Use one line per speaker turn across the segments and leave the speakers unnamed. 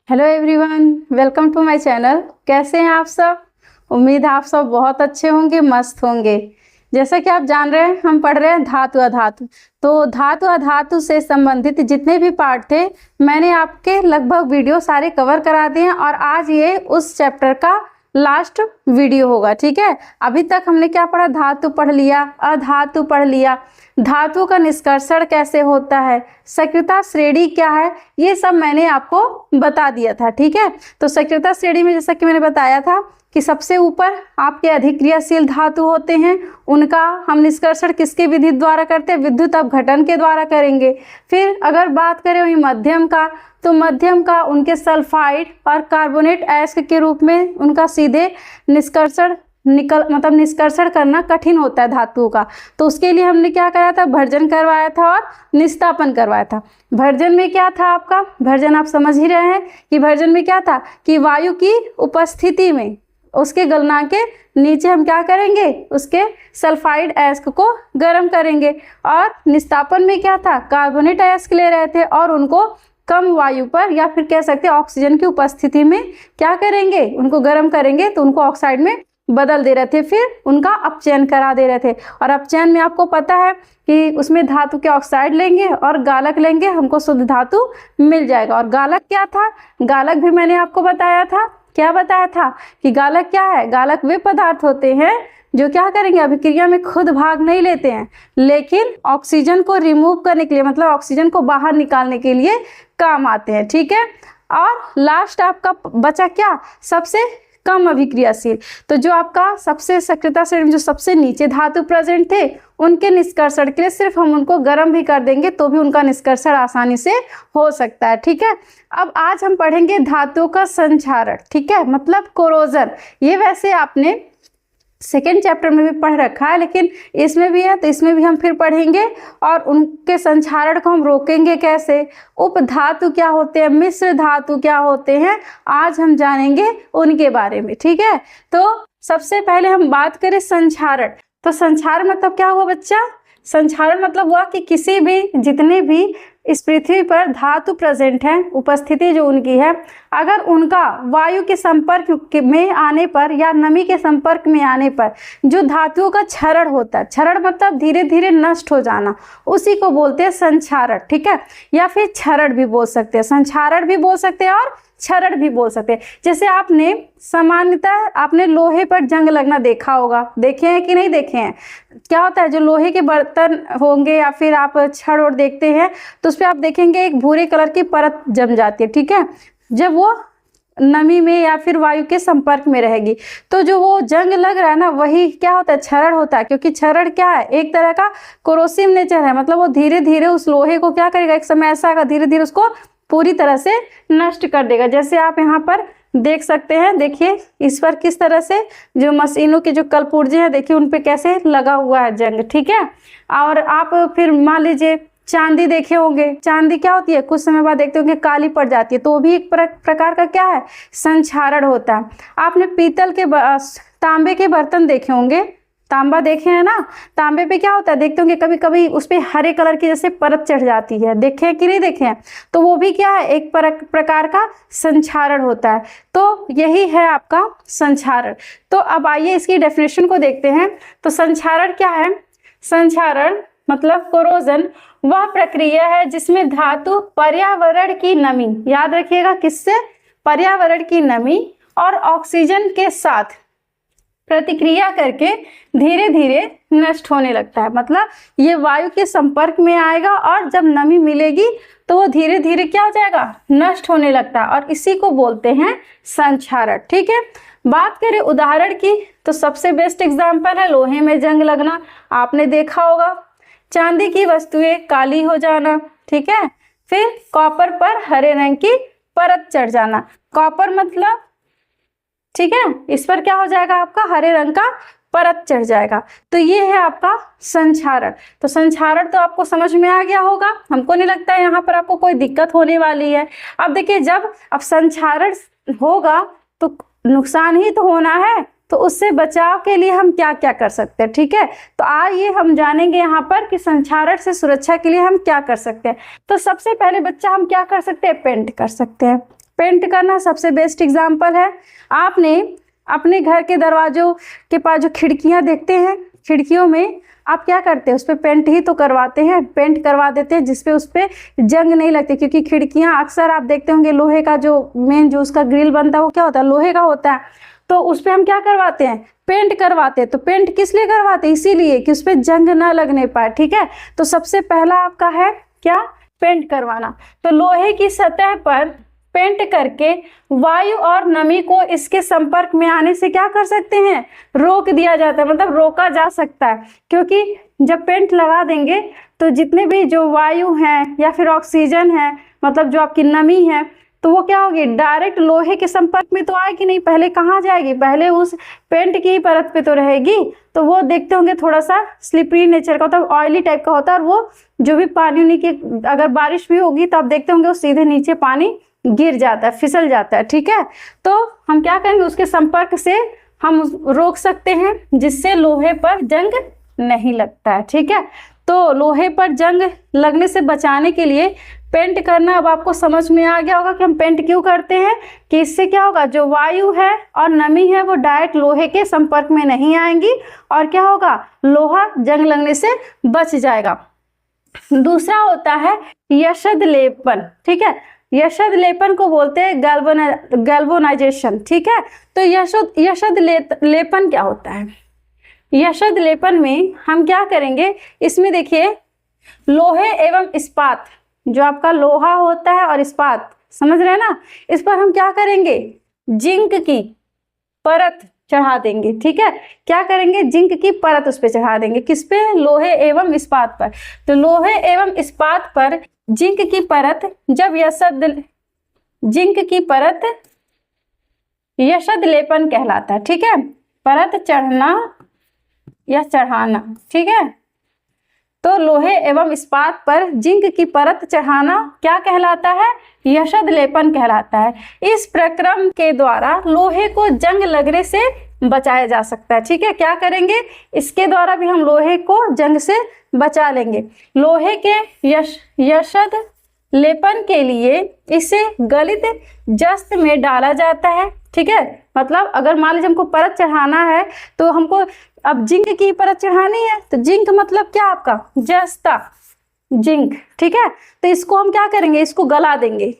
Hello everyone, welcome to my channel. कैसे हैं आप सब? उम्मीद है आप सब बहुत अच्छे होंगे, मस्त होंगे। जैसा कि आप जान रहे हैं, हम पढ़ रहे हैं धातु अधातु। तो धातु अधातु से संबंधित जितने भी पार्ट थे, मैंने आपके लगभग वीडियो सारे कवर करा दिए हैं और आज ये उस चैप्टर का लास्ट वीडियो होगा। ठीक है, अभी तक हमने क्या पढ़ा? धातु पढ़ लिया, अधातु पढ़ लिया, धातु का निष्कर्षण कैसे होता है, सक्रियता श्रेणी क्या है, ये सब मैंने आपको बता दिया था। ठीक है, तो सक्रियता श्रेणी में जैसा कि मैंने बताया था कि सबसे ऊपर आपके अधिक क्रियाशील धातु होते हैं, उनका हम निष्कर्षण किसके विधि द्वारा करते हैं? विद्युत अपघटन के द्वारा करेंगे। फिर अगर बात करें वही मध्यम का, तो मध्यम का उनके सल्फाइड और कार्बोनेट अयस्क के रूप में उनका सीधे निष्कर्षण निष्कर्षण करना कठिन होता है धातुओं का। तो उसके लिए हमने क्या कराया था? भर्जन करवाया था और निस्तापन करवाया था। भर्जन में क्या था आपका? भर्जन आप समझ ही रहे हैं कि भर्जन में क्या था कि वायु की उपस्थिति में उसके गलनांक के नीचे हम क्या करेंगे? उसके सल्फाइड अयस्क को गर्म करेंगे। और निस्तापन में क्या था? कार्बोनेट अयस्क ले रहे थे और उनको कम वायु पर या फिर कह सकते हैं ऑक्सीजन की उपस्थिति में क्या करेंगे? उनको गर्म करेंगे, तो उनको ऑक्साइड में बदल दे रहे थे, फिर उनका अपचयन करा दे रहे थे। और अपचयन में आपको पता है कि उसमें धातु के ऑक्साइड लेंगे और गालक लेंगे, हमको शुद्ध धातु मिल जाएगा। और गालक क्या था? गालक भी मैंने आपको बताया था। क्या बताया था कि गालक क्या है? गालक वे पदार्थ होते हैं जो क्या करेंगे? अभिक्रिया में खुद भाग नहीं लेते हैं, लेकिन ऑक्सीजन को रिमूव करने के लिए, मतलब ऑक्सीजन को बाहर निकालने के लिए काम आते हैं। ठीक है, और लास्ट आपका बचा क्या? सबसे कम अभिक्रियाशील। तो जो आपका सबसे सक्रियता श्रेणी में जो सबसे नीचे धातु प्रेजेंट थे, उनके निष्कर्षण के लिए सिर्फ हम उनको गर्म भी कर देंगे तो भी उनका निष्कर्षण आसानी से हो सकता है। ठीक है, अब आज हम पढ़ेंगे धातुओं का संक्षारण। ठीक है, मतलब कोरोजन। ये वैसे आपने सेकेंड चैप्टर में भी पढ़ रखा है, लेकिन इसमें भी है तो इसमें भी हम फिर पढ़ेंगे। और उनके संक्षारण को हम रोकेंगे कैसे? उपधातु क्या होते हैं, मिश्र धातु क्या होते हैं, आज हम जानेंगे उनके बारे में। ठीक है, तो सबसे पहले हम बात करें संक्षारण। तो संक्षारण मतलब क्या हुआ बच्चा? संक्षारण मतलब हुआ कि किसी भी, जितने भी इस पृथ्वी पर धातु प्रेजेंट है, उपस्थिति जो उनकी है, अगर उनका वायु के संपर्क में आने पर या नमी के संपर्क में आने पर जो धातुओं का क्षरण होता है, क्षरण मतलब धीरे धीरे नष्ट हो जाना, उसी को बोलते हैं संक्षारण। ठीक है, या फिर क्षरण भी बोल सकते हैं, संक्षारण भी बोल सकते हैं और क्षरण भी बोल सकते हैं। जैसे आपने सामान्यतः आपने लोहे पर जंग लगना देखा होगा, देखे हैं कि नहीं देखे हैं? क्या होता है, जो लोहे के बर्तन होंगे या फिर आप छड़ और देखते हैं तो उस पर आप देखेंगे एक भूरे कलर की परत जम जाती है। ठीक है, जब वो नमी में या फिर वायु के संपर्क में रहेगी तो जो वो जंग लग रहा है ना, वही क्या होता है? क्षरण होता है। क्योंकि क्षरण क्या है? एक तरह का कोरोसिव नेचर है, मतलब वो धीरे धीरे उस लोहे को क्या करेगा? एक समय ऐसा आएगा धीरे धीरे उसको पूरी तरह से नष्ट कर देगा। जैसे आप यहाँ पर देख सकते हैं, देखिए इस पर किस तरह से जो मशीनों के जो कलपुर्जे हैं, देखिए उन पे कैसे लगा हुआ है जंग। ठीक है, और आप फिर मान लीजिए चांदी देखे होंगे, चांदी क्या होती है? कुछ समय बाद देखते होंगे काली पड़ जाती है, तो वो भी एक प्रकार का क्या है? संक्षारण होता है। आपने पीतल के तांबे के बर्तन देखे होंगे, तांबा देखे हैं ना, तांबे पे क्या होता है? देखते होंगे कभी कभी उस पे हरे कलर की जैसे परत चढ़ जाती है, देखे हैं कि नहीं देखे हैं? तो वो भी क्या है? एक प्रकार का संक्षारण होता है। तो यही है आपका संक्षारण। तो अब आइए इसकी डेफिनेशन को देखते हैं। तो संक्षारण क्या है? संक्षारण मतलब कोरोजन वह प्रक्रिया है जिसमें धातु पर्यावरण की नमी, याद रखिएगा किससे? पर्यावरण की नमी और ऑक्सीजन के साथ प्रतिक्रिया करके धीरे धीरे नष्ट होने लगता है। मतलब ये वायु के संपर्क में आएगा और जब नमी मिलेगी तो वो धीरे धीरे क्या हो जाएगा? नष्ट होने लगता है, और इसी को बोलते हैं संक्षारण। ठीक है, बात करें उदाहरण की तो सबसे बेस्ट एग्जाम्पल है लोहे में जंग लगना, आपने देखा होगा। चांदी की वस्तुएं काली हो जाना, ठीक है। फिर कॉपर पर हरे रंग की परत चढ़ जाना, कॉपर मतलब ठीक है, इस पर क्या हो जाएगा? आपका हरे रंग का परत चढ़ जाएगा। तो ये है आपका संक्षारण। तो संक्षारण तो आपको समझ में आ गया होगा, हमको नहीं लगता है यहाँ पर आपको कोई दिक्कत होने वाली है। अब देखिए, जब अब संक्षारण होगा तो नुकसान ही तो होना है, तो उससे बचाव के लिए हम क्या क्या कर सकते हैं। ठीक है, तो आइए हम जानेंगे यहाँ पर कि संक्षारण से सुरक्षा के लिए हम क्या कर सकते हैं। तो सबसे पहले बच्चा हम क्या कर सकते हैं? पेंट कर सकते हैं। पेंट करना सबसे बेस्ट एग्जाम्पल है। आपने अपने घर के दरवाजों के पास जो खिड़कियां देखते हैं, खिड़कियों में आप क्या करते हैं, उस पर पेंट ही तो करवाते हैं, पेंट करवा देते हैं जिसपे उस पर जंग नहीं लगती, क्योंकि खिड़कियां अक्सर आप देखते होंगे लोहे का जो मेन जो उसका ग्रिल बनता है वो क्या होता है, लोहे का होता है। तो उस पर हम क्या करवाते हैं, पेंट करवाते हैं। तो पेंट किस लिए करवाते हैं, इसीलिए कि उस पर जंग ना लगने पाए। ठीक है, तो सबसे पहला आपका है क्या, पेंट करवाना। तो लोहे की सतह पर पेंट करके वायु और नमी को इसके संपर्क में आने से क्या कर सकते हैं, रोक दिया जाता है, मतलब रोका जा सकता है। क्योंकि जब पेंट लगा देंगे तो जितने भी जो वायु हैं या फिर ऑक्सीजन है, मतलब जो आपकी नमी है, तो वो क्या होगी, डायरेक्ट लोहे के संपर्क में तो आएगी नहीं, पहले कहाँ जाएगी, पहले उस पेंट की परत पे तो रहेगी। तो वो देखते होंगे थोड़ा सा स्लिपरी नेचर का होता है, ऑयली टाइप का होता है, और वो जो भी पानी उन्हीं की अगर बारिश भी होगी तो आप देखते होंगे वो सीधे नीचे पानी गिर जाता है, फिसल जाता है। ठीक है, तो हम क्या करेंगे, उसके संपर्क से हम रोक सकते हैं जिससे लोहे पर जंग नहीं लगता है। ठीक है, तो लोहे पर जंग लगने से बचाने के लिए पेंट करना अब आपको समझ में आ गया होगा कि हम पेंट क्यों करते हैं, कि इससे क्या होगा, जो वायु है और नमी है वो डायरेक्ट लोहे के संपर्क में नहीं आएंगी और क्या होगा, लोहा जंग लगने से बच जाएगा। दूसरा होता है यशद लेपन। ठीक है, यशद लेपन को बोलते हैं गैल्वेनाइजेशन। ठीक है, तो यशद लेपन क्या होता है, यशद लेपन में हम क्या करेंगे, इसमें देखिए लोहे एवं इस्पात, जो आपका लोहा होता है और इस्पात, समझ रहे हैं ना, इस पर हम क्या करेंगे, जिंक की परत चढ़ा देंगे। ठीक है, क्या करेंगे, जिंक की परत उस पर चढ़ा देंगे, किस पे, लोहे एवं इस्पात पर। तो लोहे एवं इस्पात पर जिंक की परत, जब जिंक की परत यशद लेपन कहलाता है। ठीक है, परत चढ़ना या चढ़ाना। ठीक है, तो लोहे एवं इस्पात पर जिंक की परत चढ़ाना क्या कहलाता है, यशद लेपन कहलाता है। इस प्रक्रम के द्वारा लोहे को जंग लगने से बचाया जा सकता है। ठीक है, क्या करेंगे, इसके द्वारा भी हम लोहे को जंग से बचा लेंगे। लोहे के यशद लेपन के लिए इसे गलित जस्त में डाला जाता है। ठीक है, मतलब अगर मान लीजिए हमको परत चढ़ाना है तो हमको अब जिंक की परत चढ़ानी है, तो जिंक मतलब क्या आपका, जस्ता, जिंक। ठीक है, तो इसको हम क्या करेंगे, इसको गला देंगे,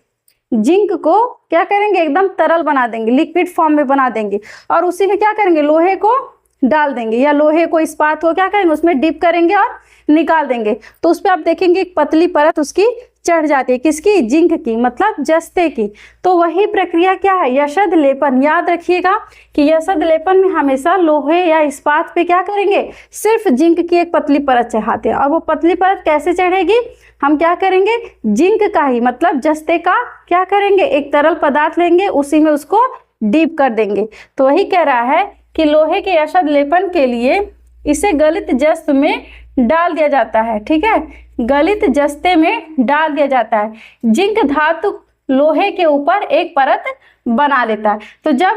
जिंक को क्या करेंगे, एकदम तरल बना देंगे, लिक्विड फॉर्म में बना देंगे, और उसी में क्या करेंगे, लोहे को डाल देंगे, या लोहे को इस्पात को क्या करेंगे, उसमें डिप करेंगे और निकाल देंगे। तो उस पर आप देखेंगे एक पतली परत उसकी चढ़ जाती है, किसकी, जिंक की, मतलब जस्ते की। तो वही प्रक्रिया क्या है, यशद लेपन। याद रखिएगा कि यशद लेपन में हमेशा लोहे या इस्पात पे क्या करेंगे, सिर्फ जिंक की एक पतली परत चढ़ाते हैं। और वो पतली परत कैसे चढ़ेगी, हम क्या करेंगे, जिंक का ही, मतलब जस्ते का क्या करेंगे, एक तरल पदार्थ लेंगे, उसी में उसको डीप कर देंगे। तो वही कह रहा है कि लोहे के यशद लेपन के लिए इसे गलित जस्त में डाल दिया जाता है। ठीक है, गलित जस्ते में डाल दिया जाता है। जिंक धातु लोहे के ऊपर एक परत बना लेता है। तो जब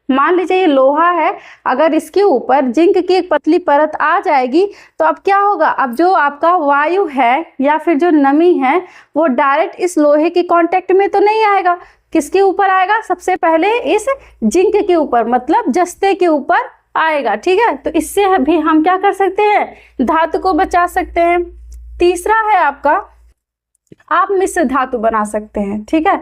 मान लीजिए ये लोहा है, अगर इसके ऊपर जिंक की एक पतली परत आ जाएगी तो अब क्या होगा, अब जो आपका वायु है या फिर जो नमी है वो डायरेक्ट इस लोहे के कांटेक्ट में तो नहीं आएगा, किसके ऊपर आएगा, सबसे पहले इस जिंक के ऊपर, मतलब जस्ते के ऊपर आएगा। ठीक है, तो इससे भी हम क्या कर सकते हैं, धातु को बचा सकते हैं। तीसरा है आपका, आप मिश्र धातु बना सकते हैं। ठीक है,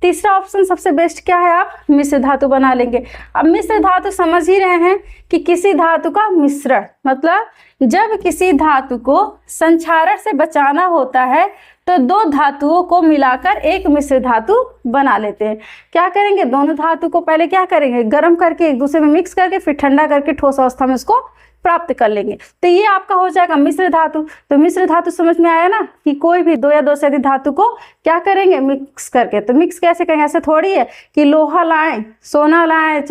तीसरा ऑप्शन सबसे बेस्ट क्या है, आप मिश्र धातु बना लेंगे। अब मिश्र धातु समझ ही रहे हैं कि किसी धातु का मिश्रण, मतलब जब किसी धातु को संक्षारण से बचाना होता है तो दो धातुओं को मिलाकर एक मिश्र धातु बना लेते हैं। क्या करेंगे, दोनों धातु को पहले क्या करेंगे, गर्म करके एक दूसरे में मिक्स करके फिर ठंडा करके ठोस अवस्था में उसको प्राप्त कर लेंगे। तो ये आपका हो जाएगा मिश्र धातु। तो मिश्र धातु समझ में आया ना, कि कोई भी दो या दो से अधिक धातु को क्या करेंगे, मिक्स करके। तो मिक्स कैसे करेंगे, ऐसे थोड़ी है कि लोहा लाएं, सोना लाएं,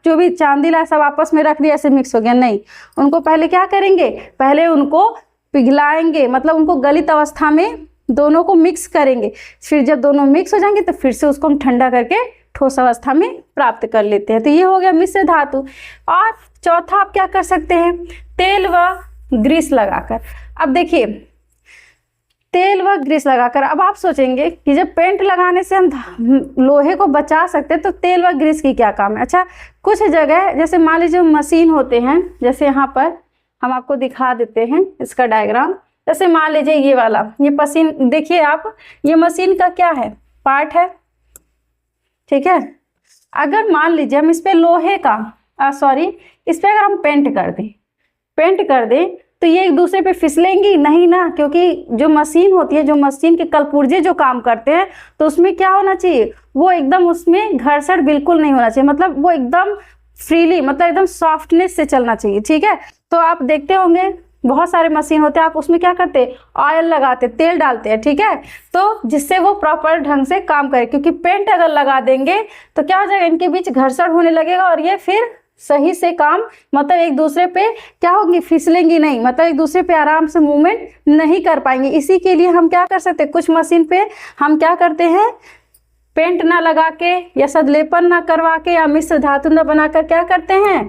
जो भी चांदी लाएं, सब आपस में रख दिया ऐसे मिक्स हो गया, नहीं। उनको पहले क्या करेंगे, पहले उनको पिघलाएंगे, मतलब उनको गलित अवस्था में दोनों को मिक्स करेंगे। फिर जब दोनों मिक्स हो जाएंगे तो फिर से उसको हम ठंडा करके ठोस अवस्था में प्राप्त कर लेते हैं। तो ये हो गया मिश्र धातु। और चौथा आप क्या कर सकते हैं, तेल व ग्रीस लगाकर। अब देखिए तेल व ग्रीस लगाकर। अब आप सोचेंगे कि जब पेंट लगाने से हम लोहे को बचा सकते हैं तो तेल व ग्रीस की क्या काम है। अच्छा, कुछ जगह जैसे मान लीजिए मशीन होते हैं, जैसे यहाँ पर हम आपको दिखा देते हैं इसका डायग्राम। जैसे मान लीजिए ये वाला, ये मशीन देखिए आप, ये मशीन का क्या है, पार्ट है, ठीक है। अगर मान लीजिए हम इस पे लोहे का इस पे अगर हम पेंट कर दें तो ये एक दूसरे पे फिसलेंगी नहीं ना, क्योंकि जो मशीन होती है, जो मशीन के कलपुर्जे जो काम करते हैं, तो उसमें क्या होना चाहिए, वो एकदम उसमें घर्षण बिल्कुल नहीं होना चाहिए, मतलब वो एकदम फ्रीली, मतलब एकदम सॉफ्टनेस से चलना चाहिए, ठीक है। तो आप देखते होंगे बहुत सारे मशीन होते हैं, आप उसमें क्या करते हैं, ऑयल लगाते, तेल डालते हैं, ठीक है, तो जिससे वो प्रॉपर ढंग से काम करे। क्योंकि पेंट अगर लगा देंगे तो क्या हो जाएगा, इनके बीच घर्षण होने लगेगा और ये फिर सही से काम, मतलब एक दूसरे पे क्या होंगी, फिसलेंगी नहीं, मतलब एक दूसरे पे आराम से मूवमेंट नहीं कर पाएंगे। इसी के लिए हम क्या कर सकते हैं, कुछ मशीन पे हम क्या करते हैं, पेंट ना लगा के या सदलेपन ना करवा के या मिश्र धातु न बनाकर क्या करते हैं,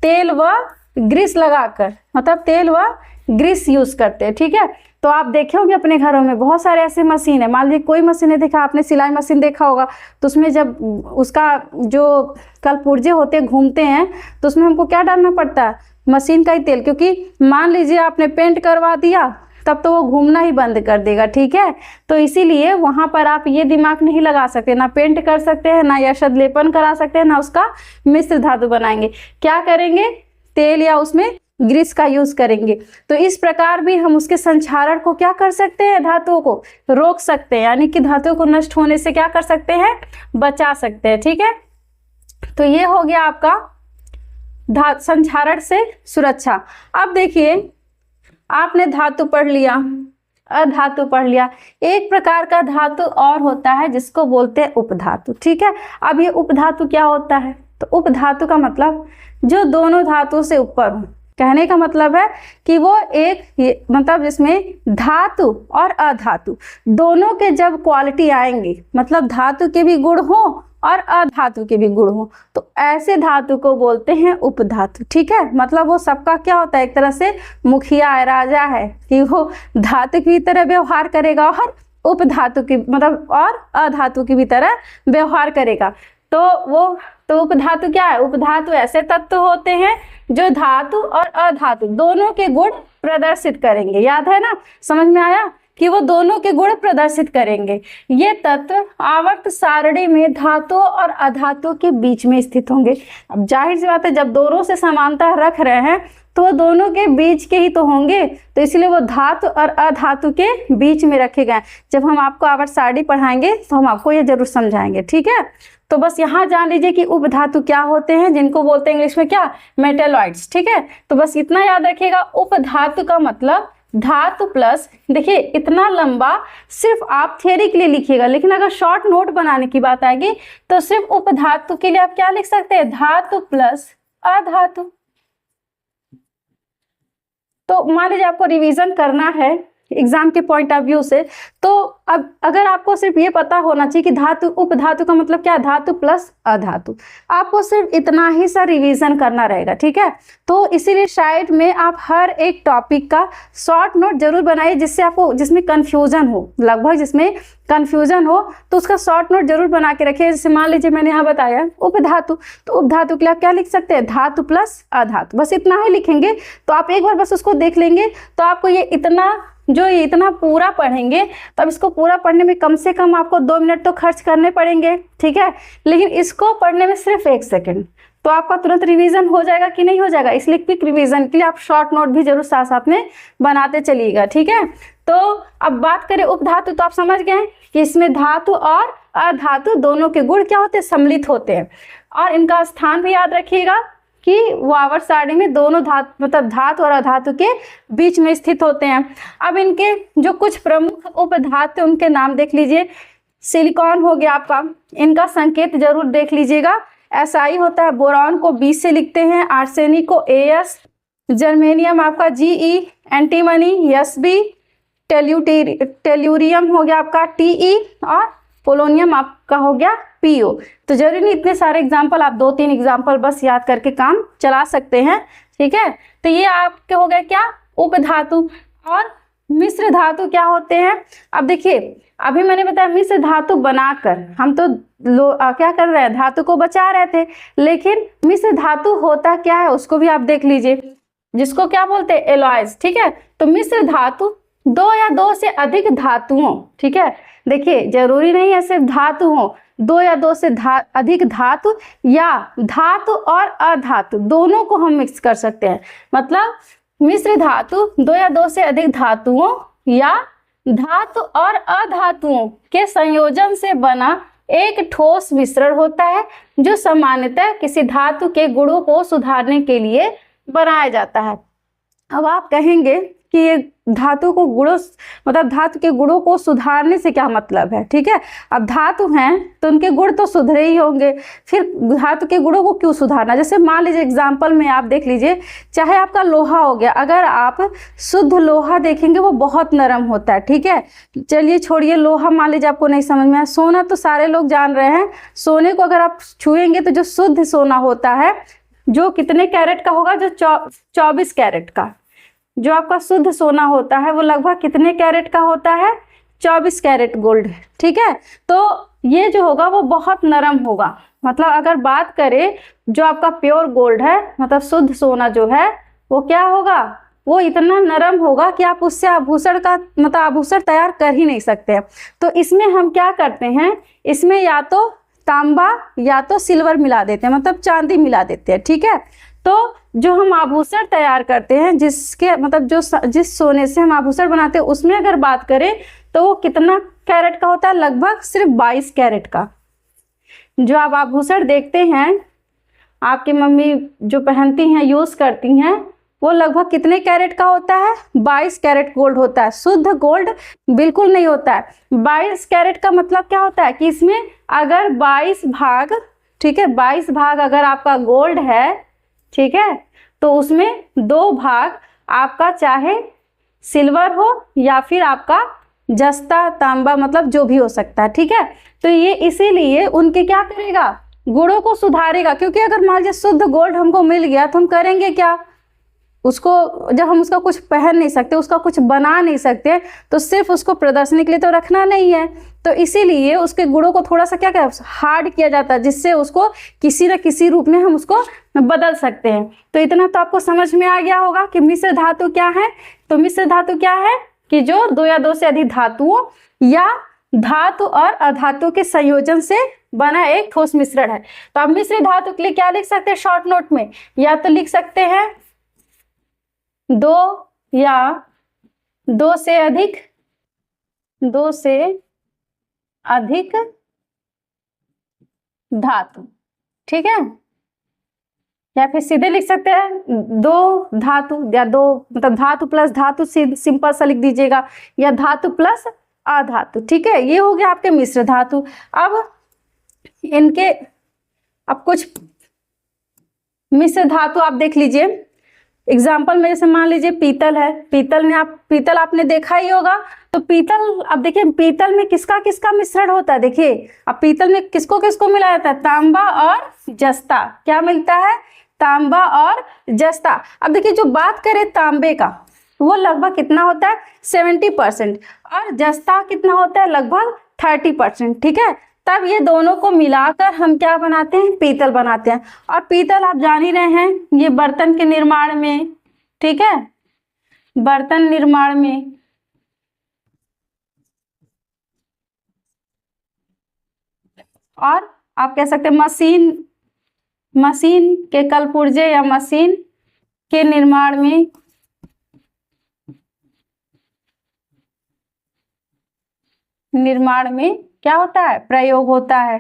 तेल व ग्रीस लगाकर, मतलब तेल व ग्रीस यूज करते हैं, ठीक है। तो आप देखे होंगे अपने घरों में बहुत सारे ऐसे मशीन है। मान लीजिए कोई मशीन है, देखा आपने सिलाई मशीन देखा होगा, तो उसमें जब उसका जो कलपुर्जे होते हैं घूमते हैं तो उसमें हमको क्या डालना पड़ता है, मशीन का ही तेल। क्योंकि मान लीजिए आपने पेंट करवा दिया तब तो वो घूमना ही बंद कर देगा, ठीक है। तो इसीलिए वहां पर आप ये दिमाग नहीं लगा सकते, ना पेंट कर सकते हैं, ना यशद लेपन करा सकते हैं, ना उसका मिश्र धातु बनाएंगे। क्या करेंगे, तेल या उसमें ग्रीस का यूज करेंगे। तो इस प्रकार भी हम उसके संक्षारण को क्या कर सकते हैं, धातुओं को रोक सकते हैं, यानी कि धातुओं को नष्ट होने से क्या कर सकते हैं, बचा सकते हैं, ठीक है। तो ये हो गया आपका संक्षारण से सुरक्षा। अब देखिए आपने धातु पढ़ लिया, अधातु पढ़ लिया, एक प्रकार का धातु और होता है जिसको बोलते हैं उपधातु, ठीक है। अब ये उपधातु क्या होता है, तो उपधातु का मतलब जो दोनों धातु से ऊपर हो। कहने का मतलब है कि वो एक मतलब जिसमें धातु और अधातु दोनों के जब क्वालिटी आएंगे, मतलब धातु के भी गुण हो और अधातु के भी गुण हो, तो ऐसे धातु को बोलते हैं उपधातु, ठीक है। मतलब वो सबका क्या होता है, एक तरह से मुखिया है, राजा है, कि वो धातु की तरह व्यवहार करेगा और उपधातु की मतलब और अधातु की भी तरह व्यवहार करेगा। तो उपधातु क्या है, उपधातु ऐसे तत्व होते हैं जो धातु और अधातु दोनों के गुण प्रदर्शित करेंगे। याद है ना, समझ में आया कि वो दोनों के गुण प्रदर्शित करेंगे। ये तत्व आवर्त सारणी में धातु और अधातु के बीच में स्थित होंगे। अब जाहिर सी बात है, जब दोनों से समानता रख रहे हैं तो वो दोनों के बीच के ही तो होंगे, तो इसलिए वो धातु और अधातु के बीच में रखे गए। जब हम आपको आवर्त सारणी पढ़ाएंगे तो हम आपको ये जरूर समझाएंगे, ठीक है। तो बस यहाँ जान लीजिए कि उपधातु क्या होते हैं, जिनको बोलते हैं इंग्लिश में क्या, मेटेलॉइड्स, ठीक है। तो बस इतना याद रखिएगा, उपधातु का मतलब धातु प्लस, देखिए इतना लंबा सिर्फ आप थियरी के लिए लिखिएगा, लेकिन अगर शॉर्ट नोट बनाने की बात आएगी तो सिर्फ उपधातु के लिए आप क्या लिख सकते हैं, धातु प्लस अधातु। तो मान लीजिए आपको रिवीजन करना है एग्जाम के पॉइंट ऑफ व्यू से, तो अब अगर आपको सिर्फ ये पता होना चाहिए कि धातु उपधातु का मतलब क्या, धातु प्लस अधातु, आपको सिर्फ इतना ही सा रिवीजन करना रहेगा, ठीक है। तो इसीलिए शायद में आप हर एक टॉपिक का शॉर्ट नोट जरूर बनाइए, जिससे आपको जिसमें कंफ्यूजन हो, लगभग जिसमें कंफ्यूजन हो तो उसका शॉर्ट नोट जरूर बना के रखिए। जैसे मान लीजिए मैंने यहाँ बताया उपधातु, तो उपधातु के लिए आप क्या लिख सकते हैं, धातु प्लस अधातु, बस इतना ही लिखेंगे। तो आप एक बार बस उसको देख लेंगे तो आपको ये इतना पूरा पढ़ेंगे, तो अब इसको पूरा पढ़ने में कम से कम आपको 2 मिनट तो खर्च करने पड़ेंगे, ठीक है। लेकिन इसको पढ़ने में सिर्फ 1 सेकंड, तो आपका तुरंत रिवीजन हो जाएगा कि नहीं हो जाएगा। इसलिए क्विक रिवीजन के लिए आप शॉर्ट नोट भी जरूर साथ साथ में बनाते चलिएगा, ठीक है। तो अब बात करें उपधातु, तो आप समझ गए कि इसमें धातु और अधातु दोनों के गुण क्या होते हैं, सम्मिलित होते हैं। और इनका स्थान भी याद रखिएगा कि वो आवर्त सारणी में दोनों धातु मतलब धातु और अधातु के बीच में स्थित होते हैं। अब इनके जो कुछ प्रमुख उपधातु उनके नाम देख लीजिए। सिलिकॉन हो गया आपका, इनका संकेत जरूर देख लीजिएगा, SI होता है, बोरॉन को B से लिखते हैं, आर्सेनिक को AS, जर्मेनियम आपका GE, एंटीमनी SB, टेल्यूरियम हो गया आपका TE और पोलोनियम आपका हो गया PO। तो जरूरी नहीं इतने सारे एग्जाम्पल, आप 2-3 एग्जाम्पल बस याद करके काम चला सकते हैं, ठीक है। तो ये आपके हो गए क्या, उपधातु। और मिश्र धातु क्या होते हैं? अब देखिए, अभी मैंने बताया मिश्र धातु बनाकर हम तो क्या कर रहे हैं, धातु को बचा रहे थे, लेकिन मिश्र धातु होता क्या है उसको भी आप देख लीजिए, जिसको क्या बोलते हैं, एलॉयज। ठीक है, तो मिश्र धातु दो या दो से अधिक धातुओं, ठीक है, देखिए जरूरी नहीं है सिर्फ धातु हो, दो या दो से अधिक धातु या धातु और अधातु दोनों को हम मिक्स कर सकते हैं। मतलब मिश्र धातु दो या दो से अधिक धातुओं या धातु और अधातुओं के संयोजन से बना एक ठोस मिश्रण होता है, जो सामान्यतः किसी धातु के गुणों को सुधारने के लिए बनाया जाता है। अब आप कहेंगे कि ये धातु को गुणों, मतलब धातु के गुणों को सुधारने से क्या मतलब है? ठीक है, अब धातु हैं तो उनके गुण तो सुधरे ही होंगे, फिर धातु के गुणों को क्यों सुधारना? जैसे मान लीजिए एग्जाम्पल में आप देख लीजिए, चाहे आपका लोहा हो गया, अगर आप शुद्ध लोहा देखेंगे वो बहुत नरम होता है। ठीक है, चलिए छोड़िए लोहा, मान लीजिए आपको नहीं समझ में आया, सोना तो सारे लोग जान रहे हैं, सोने को अगर आप छुएंगे तो जो शुद्ध सोना होता है, जो कितने कैरेट का होगा, जो 24 कैरेट का, जो आपका शुद्ध सोना होता है वो लगभग कितने कैरेट का होता है? 24 कैरेट गोल्ड। ठीक है, तो ये जो होगा वो बहुत नरम होगा। मतलब अगर बात करें जो आपका प्योर गोल्ड है, मतलब शुद्ध सोना जो है, वो क्या होगा, वो इतना नरम होगा कि आप उससे आभूषण का, मतलब आभूषण तैयार कर ही नहीं सकते हैं। तो इसमें हम क्या करते हैं, इसमें या तो तांबा या तो सिल्वर मिला देते हैं, मतलब चांदी मिला देते हैं। ठीक है, तो जो हम आभूषण तैयार करते हैं, जिसके मतलब जिस सोने से हम आभूषण बनाते हैं, उसमें अगर बात करें तो वो कितना कैरेट का होता है? लगभग सिर्फ 22 कैरेट का। जो आप आभूषण देखते हैं, आपकी मम्मी जो पहनती हैं, यूज करती हैं, वो लगभग कितने कैरेट का होता है? 22 कैरेट गोल्ड होता है। शुद्ध गोल्ड बिल्कुल नहीं होता है। 22 कैरेट का मतलब क्या होता है कि इसमें अगर 22 भाग, ठीक है, 22 भाग अगर आपका गोल्ड है, ठीक है, तो उसमें 2 भाग आपका चाहे सिल्वर हो या फिर आपका जस्ता, तांबा, मतलब जो भी हो सकता है। ठीक है, तो ये इसीलिए उनके क्या करेगा, गुणों को सुधारेगा। क्योंकि अगर मान लीजिए शुद्ध गोल्ड हमको मिल गया तो हम करेंगे क्या, उसको जब हम उसका कुछ पहन नहीं सकते, उसका कुछ बना नहीं सकते, तो सिर्फ उसको प्रदर्शनी के लिए तो रखना नहीं है। तो इसीलिए उसके गुणों को थोड़ा सा क्या हार्ड किया जाता है, जिससे उसको किसी न किसी रूप में हम उसको बदल सकते हैं। तो इतना तो आपको समझ में आ गया होगा कि मिश्र धातु क्या है। तो मिश्र धातु क्या है कि जो दो या दो से अधिक धातुओं या धातु और अधातु के संयोजन से बना एक ठोस मिश्रण है। तो आप मिश्र धातु के लिए क्या लिख सकते हैं शॉर्ट नोट में, या तो लिख सकते हैं 2 या 2 से अधिक धातु। ठीक है, या फिर सीधे लिख सकते हैं 2 धातु, या 2 मतलब धातु प्लस धातु, सिंपल सा लिख दीजिएगा, या धातु प्लस अधातु। ठीक है, ये हो गया आपके मिश्र धातु। अब इनके कुछ मिश्र धातु आप देख लीजिए। एग्जाम्पल में जैसे मान लीजिए पीतल है, पीतल आपने देखा ही होगा। तो पीतल, अब देखिए पीतल में किसका किसका मिश्रण होता है, देखिए अब पीतल में किसको किसको मिलाया जाता है, तांबा और जस्ता। क्या मिलता है, तांबा और जस्ता। अब देखिए जो बात करें तांबे का, वो लगभग कितना होता है 70%, और जस्ता कितना होता है लगभग 30%। ठीक है, तब ये दोनों को मिलाकर हम क्या बनाते हैं, पीतल बनाते हैं। और पीतल आप जान ही रहे हैं, ये बर्तन के निर्माण में, ठीक है, बर्तन निर्माण में और आप कह सकते हैं मशीन के कलपुर्जे या मशीन के निर्माण में क्या होता है, प्रयोग होता है।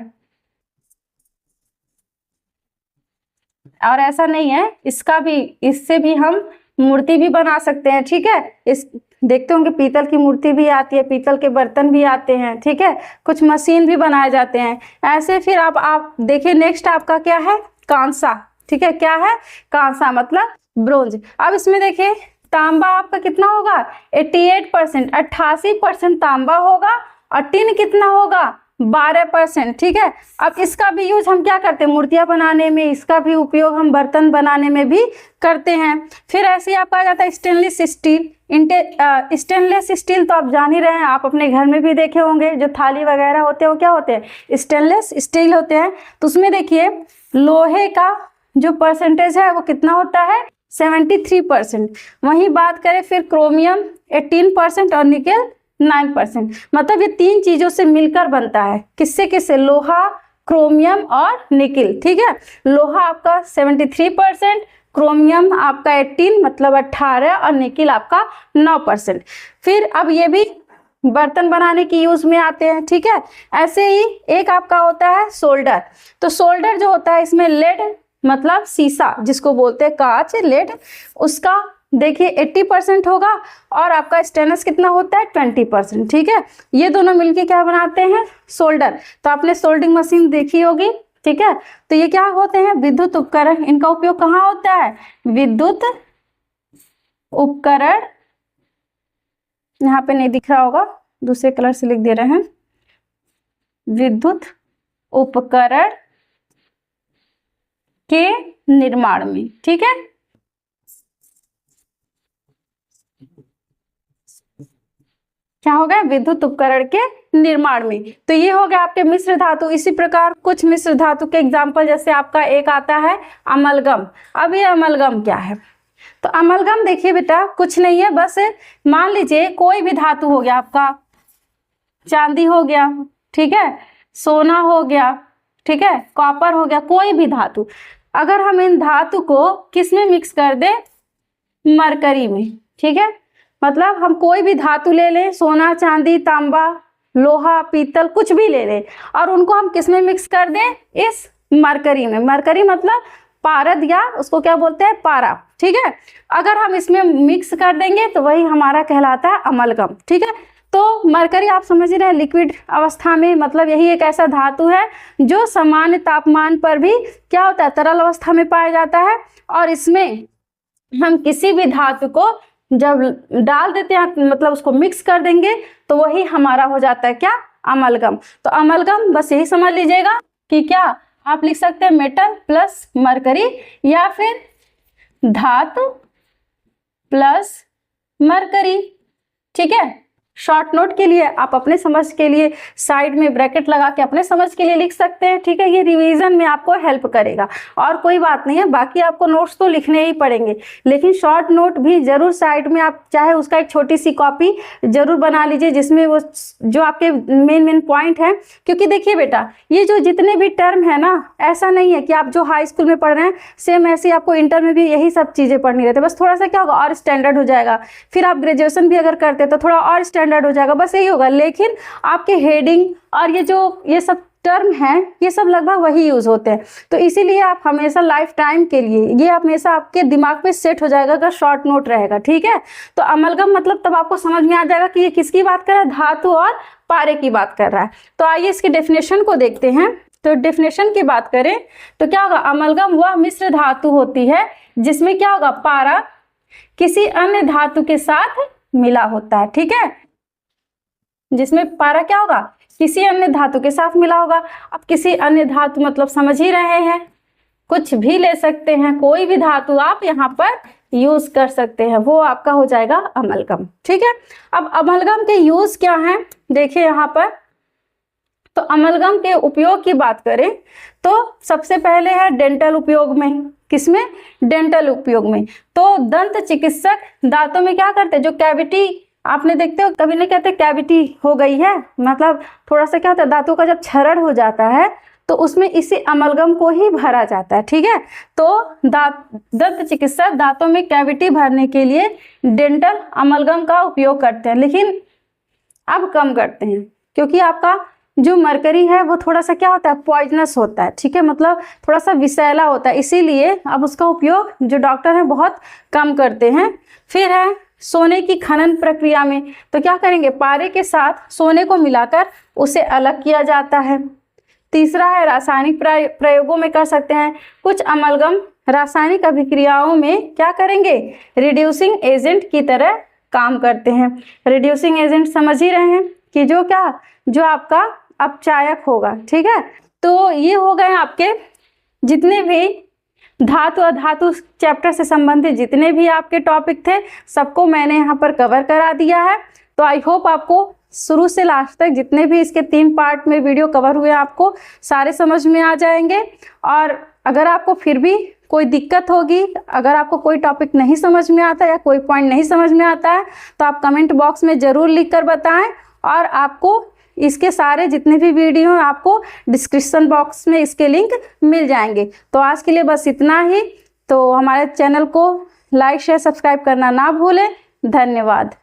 और ऐसा नहीं है, इससे भी हम मूर्ति भी बना सकते हैं। ठीक है, इस देखते होंगे पीतल की मूर्ति भी आती है, पीतल के बर्तन भी आते हैं। ठीक है, कुछ मशीन भी बनाए जाते हैं ऐसे। फिर आप देखिए नेक्स्ट आपका क्या है, कांसा। ठीक है, क्या है, कांसा मतलब ब्रोंज। अब इसमें देखिए तांबा आपका कितना होगा 88%, 88% तांबा होगा, और टिन कितना होगा 12%। ठीक है, अब इसका भी यूज हम क्या करते हैं, मूर्तियां बनाने में, इसका भी उपयोग हम बर्तन बनाने में भी करते हैं। फिर ऐसे ही आपका आ जाता है स्टेनलेस स्टील। स्टेनलेस स्टील तो आप जान ही रहे हैं, आप अपने घर में भी देखे होंगे, जो थाली वगैरह होते हैं वो क्या होते हैं, स्टेनलेस स्टील होते हैं। तो उसमें देखिए लोहे का जो परसेंटेज है वो कितना होता है, 73%। वहीं बात करें फिर क्रोमियम 18% और निकेल 9%। मतलब ये तीन चीजों से मिलकर बनता है, किससे किससे, लोहा, क्रोमियम और निकेल। ठीक है, लोहा आपका 73%, क्रोमियम आपका 18 मतलब 18 और निकेल आपका 9%। फिर अब ये भी बर्तन बनाने की यूज में आते हैं। ठीक है, ऐसे ही एक आपका होता है सोल्डर। तो सोल्डर जो होता है इसमें लेड मतलब शीशा जिसको बोलते हैं, कांच, लेड, उसका देखिए 80% होगा और आपका स्टेनलेस कितना होता है, 20%। ठीक है, ये दोनों मिलके क्या बनाते हैं, सोल्डर। तो आपने सोल्डिंग मशीन देखी होगी। ठीक है, तो ये क्या होते हैं, विद्युत उपकरण। इनका उपयोग कहाँ होता है, विद्युत उपकरण, यहाँ पे नहीं दिख रहा होगा, दूसरे कलर से लिख दे रहे हैं, विद्युत उपकरण के निर्माण में। ठीक है, क्या हो गया, विद्युत उपकरण के निर्माण में। तो ये हो गया आपके मिश्र धातु। इसी प्रकार कुछ मिश्र धातु के एग्जाम्पल, जैसे आपका एक आता है अमलगम। अब ये अमलगम क्या है, तो अमलगम देखिए बेटा कुछ नहीं है, बस मान लीजिए कोई भी धातु हो गया आपका, चांदी हो गया, ठीक है, सोना हो गया, ठीक है, कॉपर हो गया, कोई भी धातु, अगर हम इन धातु को किस में मिक्स कर दे, मरकरी में। ठीक है, मतलब हम कोई भी धातु ले लें, सोना, चांदी, तांबा, लोहा, पीतल, कुछ भी ले लें और उनको हम किस में मिक्स कर दें, इस मरकरी में। मरकरी मतलब पारद या उसको क्या बोलते हैं, पारा। ठीक है, अगर हम इसमें मिक्स कर देंगे तो वही हमारा कहलाता है अमलगम। ठीक है, तो मरकरी आप समझ रहे हैं लिक्विड अवस्था में, मतलब यही एक ऐसा धातु है जो सामान्य तापमान पर भी क्या होता है, तरल अवस्था में पाया जाता है। और इसमें हम किसी भी धातु को जब डाल देते हैं, मतलब उसको मिक्स कर देंगे, तो वही हमारा हो जाता है क्या, अमलगम। तो अमलगम बस यही समझ लीजिएगा कि क्या आप लिख सकते हैं, मेटल प्लस मरकरी या फिर धातु प्लस मरकरी। ठीक है, शॉर्ट नोट के लिए आप अपने समझ के लिए साइड में ब्रैकेट लगा के अपने समझ के लिए लिख सकते हैं। ठीक है, ये रिवीजन में आपको हेल्प करेगा और कोई बात नहीं है, बाकी आपको नोट्स तो लिखने ही पड़ेंगे, लेकिन शॉर्ट नोट भी जरूर साइड में आप चाहे उसका एक छोटी सी कॉपी जरूर बना लीजिए, जिसमें वो जो आपके मेन पॉइंट है। क्योंकि देखिए बेटा, ये जो जितने भी टर्म है ना, ऐसा नहीं है कि आप जो हाई स्कूल में पढ़ रहे हैं सेम ऐसे आपको इंटर में भी यही सब चीजें पढ़नी रहती है। बस थोड़ा सा क्या होगा, और स्टैंडर्ड हो जाएगा। फिर आप ग्रेजुएशन भी अगर करते तो थोड़ा और स्टैंडर्ड हो जाएगा, बस यही होगा। लेकिन आपके हेडिंग और ये सब टर्म हैं, ये सब लगभग वही यूज होते हैं। तो इसीलिए आप हमेशा लाइफ टाइम के लिए ये हमेशा आपके दिमाग पे सेट हो जाएगा अगर शॉर्ट नोट रहेगा। ठीक है, तो अमलगम मतलब तब आपको समझ में आ जाएगा कि ये किसकी बात कर रहा है, धातु और पारे की बात कर रहा है। तो आइए इसकी डेफिनेशन को देखते हैं। तो डेफिनेशन की बात करें तो क्या होगा, अमलगम वह मिश्र धातु होती है जिसमें क्या होगा, पारा किसी अन्य धातु के साथ मिला होता है। ठीक है, जिसमें पारा क्या होगा, किसी अन्य धातु के साथ मिला होगा। अब किसी अन्य धातु मतलब समझ ही रहे हैं, कुछ भी ले सकते हैं, कोई भी धातु आप यहाँ पर यूज कर सकते हैं, वो आपका हो जाएगा अमलगम। ठीक है, अब अमलगम के यूज क्या हैं देखिए यहाँ पर। तो अमलगम के उपयोग की बात करें तो सबसे पहले है डेंटल उपयोग में। किसमें, डेंटल उपयोग में। तो दंत चिकित्सक दांतों में क्या करते हैं, जो कैविटी आपने देखते हो, कभी नहीं कहते कैविटी हो गई है, मतलब थोड़ा सा क्या होता है, दांतों का जब क्षरण हो जाता है तो उसमें इसी अमलगम को ही भरा जाता है। ठीक है, तो दंत चिकित्सक दांतों में कैविटी भरने के लिए डेंटल अमलगम का उपयोग करते हैं, लेकिन अब कम करते हैं क्योंकि आपका जो मरकरी है वो थोड़ा सा क्या होता है, पॉइजनस होता है। ठीक है, मतलब थोड़ा सा विषैला होता है, इसीलिए अब उसका उपयोग जो डॉक्टर हैं बहुत कम करते हैं। फिर है सोने की खनन प्रक्रिया में, तो क्या करेंगे, पारे के साथ सोने को मिलाकर उसे अलग किया जाता है। तीसरा है रासायनिक प्रयोगों में कर सकते हैं। कुछ अमलगम रासायनिक अभिक्रियाओं में क्या करेंगे, रिड्यूसिंग एजेंट की तरह काम करते हैं। रिड्यूसिंग एजेंट समझ ही रहे हैं कि जो आपका अपचायक होगा। ठीक है, तो ये हो गए आपके जितने भी धातु अधातु चैप्टर से संबंधित जितने भी आपके टॉपिक थे सबको मैंने यहाँ पर कवर करा दिया है। तो आई होप आपको शुरू से लास्ट तक जितने भी इसके 3 पार्ट में वीडियो कवर हुए आपको सारे समझ में आ जाएंगे। और अगर आपको फिर भी कोई दिक्कत होगी, अगर आपको कोई टॉपिक नहीं समझ में आता या कोई पॉइंट नहीं समझ में आता है तो आप कमेंट बॉक्स में ज़रूर लिख कर बताएं। और आपको इसके सारे जितने भी वीडियो हैं आपको डिस्क्रिप्शन बॉक्स में इसके लिंक मिल जाएंगे। तो आज के लिए बस इतना ही। तो हमारे चैनल को लाइक शेयर सब्सक्राइब करना ना भूलें। धन्यवाद।